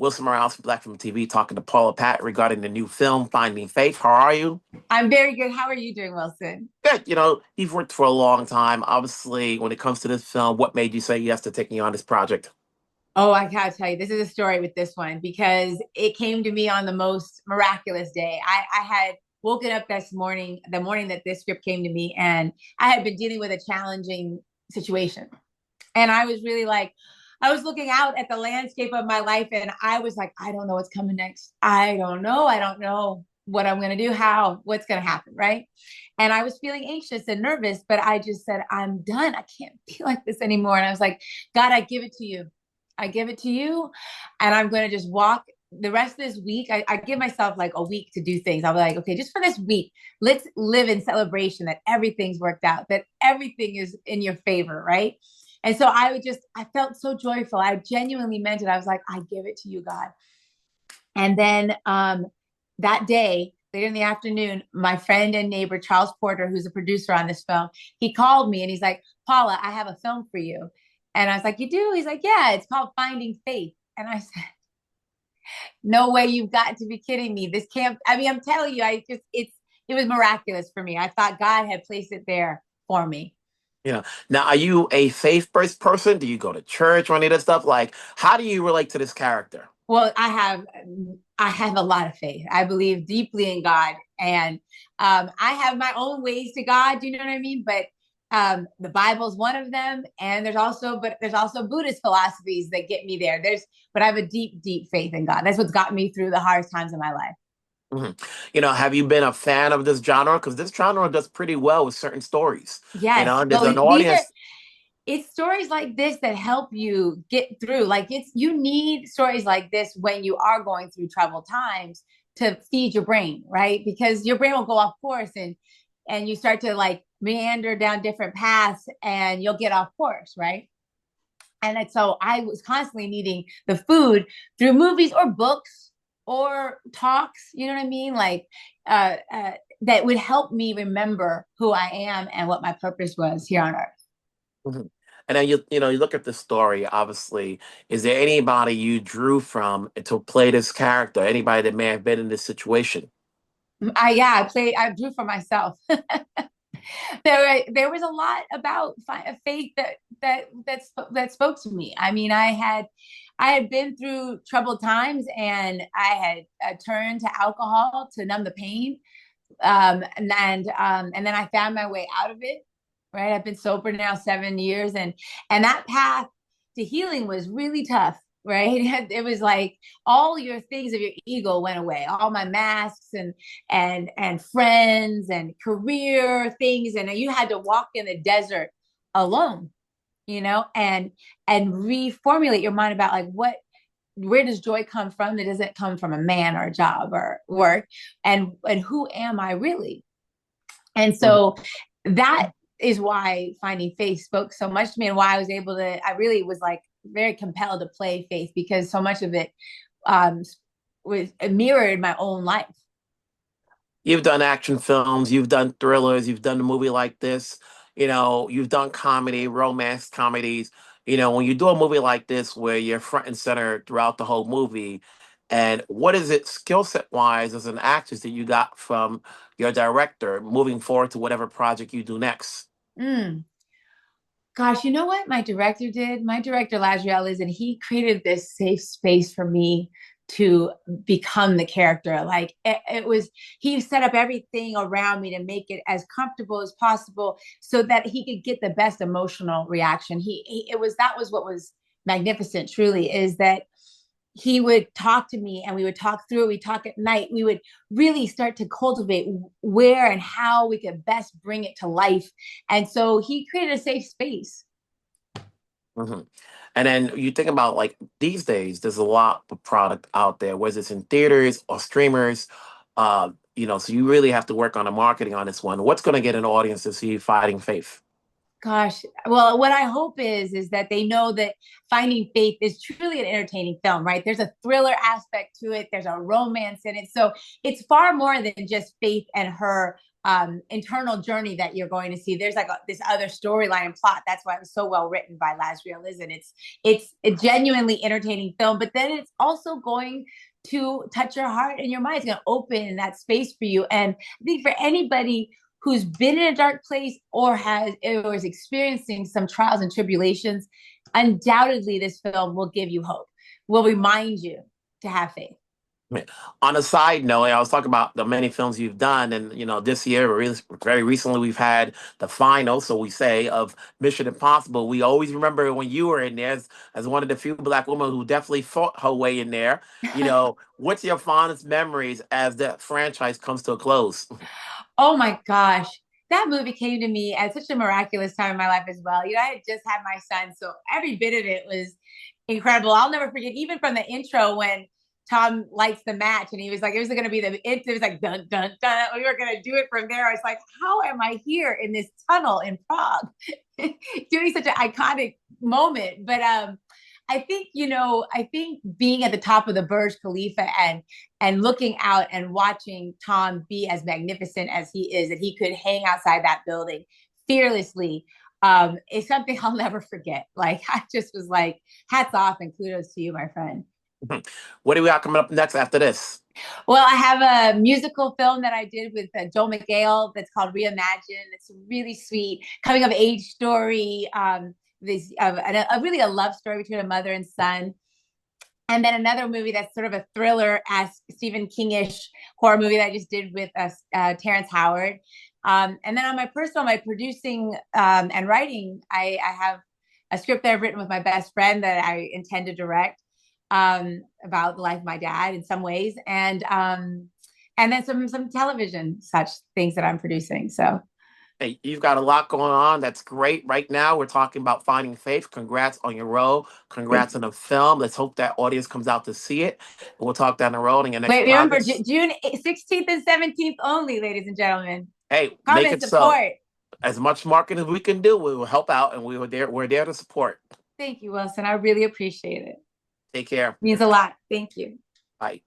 Wilson Morales from Black Film TV talking to Paula Patton regarding the new film Finding Faith. How are you? I'm very good. How are you doing, Wilson? Good. You've worked for a long time. Obviously, when it comes to this film, what made you say yes to taking on this project? Oh, I gotta tell you, this is a story with this one because it came to me on the most miraculous day. I had woken up this morning, the morning that this script came to me, and I had been dealing with a challenging situation. And I was really like, I was looking out at the landscape of my life, and I was like, I don't know what's coming next. I don't know. I don't know what I'm going to do, what's going to happen. Right. And I was feeling anxious and nervous, but I just said, I'm done. I can't be like this anymore. And I was like, God, I give it to you. I give it to you. And I'm going to just walk the rest of this week. I give myself like a week to do things. I'll be like, okay, just for this week, let's live in celebration that everything's worked out, that everything is in your favor. Right. And so I felt so joyful. I genuinely meant it. I was like, I give it to you, God. And then that day, later in the afternoon, my friend and neighbor, Charles Porter, who's a producer on this film, he called me and he's like, Paula, I have a film for you. And I was like, you do? He's like, yeah, it's called Finding Faith. And I said, no way, you've got to be kidding me. This can't, I mean, I'm telling you, it was miraculous for me. I thought God had placed it there for me. Now, are you a faith-based person? Do you go to church or any of that stuff? Like, how do you relate to this character? Well, I have a lot of faith. I believe deeply in God, and I have my own ways to God. Do you know what I mean? But the Bible is one of them, and there's also Buddhist philosophies that get me there. But I have a deep, deep faith in God. That's what's got me through the hardest times of my life. Mhm. Have you been a fan of this genre? Because this genre does pretty well with certain stories. Yes. There's Well, an these are audience. it's stories like this that help you get through. Like you need stories like this when you are going through troubled times to feed your brain, right? Because your brain will go off course and you start to like meander down different paths and you'll get off course, right? So I was constantly needing the food through movies or books or talks, you know what I mean? Like that would help me remember who I am and what my purpose was here on earth. Mhm. And then you look at the story. Obviously, is there anybody you drew from to play this character? Anybody that may have been in this situation? I drew for myself. There was a lot about faith that spoke to me. I mean, I had been through troubled times, and I had turned to alcohol to numb the pain, and then I found my way out of it. Right, I've been sober now 7 years, and that path to healing was really tough. Right, it was like all your things of your ego went away, all my masks and friends and career things, and you had to walk in the desert alone, and reformulate your mind about like where does joy come from that doesn't come from a man or a job or work, and who am I really? And Mhm. so that is why Finding Faith spoke so much to me, and why I really was like very compelled to play Faith, because so much of it um, mirrored my own life. You've done action films, you've done thrillers, you've done a movie like this. You've done comedy, romance comedies. When you do a movie like this where you're front and center throughout the whole movie, and what is it skill set wise as an actress that you got from your director moving forward to whatever project you do next? Mm. Gosh, you know what my director did? My director, Lazriel, is, and he created this safe space for me to become the character. Like it was, he set up everything around me to make it as comfortable as possible so that he could get the best emotional reaction. That was what was magnificent, truly, is that he would talk to me and we would talk through it. We talk at night. We would really start to cultivate where and how we could best bring it to life. And so he created a safe space. hmm And then you think about like these days, there's a lot of product out there, whether it's in theaters or streamers. So you really have to work on the marketing on this one. What's going to get an audience to see Fighting Faith? Gosh, well, what I hope is that they know that Finding Faith is truly an entertaining film, right? There's a thriller aspect to it. There's a romance in it. So it's far more than just Faith and her internal journey that you're going to see. There's like this other storyline and plot. That's why it was so well written by Lison. It's a genuinely entertaining film, but then it's also going to touch your heart and your mind. It's going to open that space for you. And I think for anybody who's been in a dark place or is experiencing some trials and tribulations, undoubtedly this film will give you hope, will remind you to have faith. On a side note, I was talking about the many films you've done, and this year, very recently, we've had the final, so we say, of Mission Impossible. We always remember when you were in there as one of the few Black women who definitely fought her way in there. What's your fondest memories as the franchise comes to a close? Oh my gosh. That movie came to me at such a miraculous time in my life as well. I had just had my son, so every bit of it was incredible. I'll never forget, even from the intro when Tom lights the match and he was like, it was going to be it was like, dun, dun, dun. We were going to do it from there. I was like, how am I here in this tunnel in Prague doing such an iconic moment? But I think being at the top of the Burj Khalifa and looking out and watching Tom be as magnificent as he is, that he could hang outside that building fearlessly, is something I'll never forget. Like, I just was like, hats off and kudos to you, my friend. What do we got coming up next after this? Well, I have a musical film that I did with Joel McHale that's called Reimagine. It's a really sweet coming of age story. Really a love story between a mother and son. And then another movie that's sort of a thriller as Stephen King-ish horror movie that I just did with Terrence Howard. And then on my producing and writing, I have a script that I've written with my best friend that I intend to direct about the life of my dad in some ways. And then some television such things that I'm producing. So Hey, you've got a lot going on. That's great. Right now, we're talking about finding faith. Congrats on your role. Congrats on the film. Let's hope that audience comes out to see it. And we'll talk down the road in your next wait, remember project. June 16th and 17th only, ladies and gentlemen. Hey, Come make and it so. support. As much marketing as we can do, we will help out, and we're there to support. Thank you, Wilson. I really appreciate it. Take care. It means a lot. Thank you. Bye.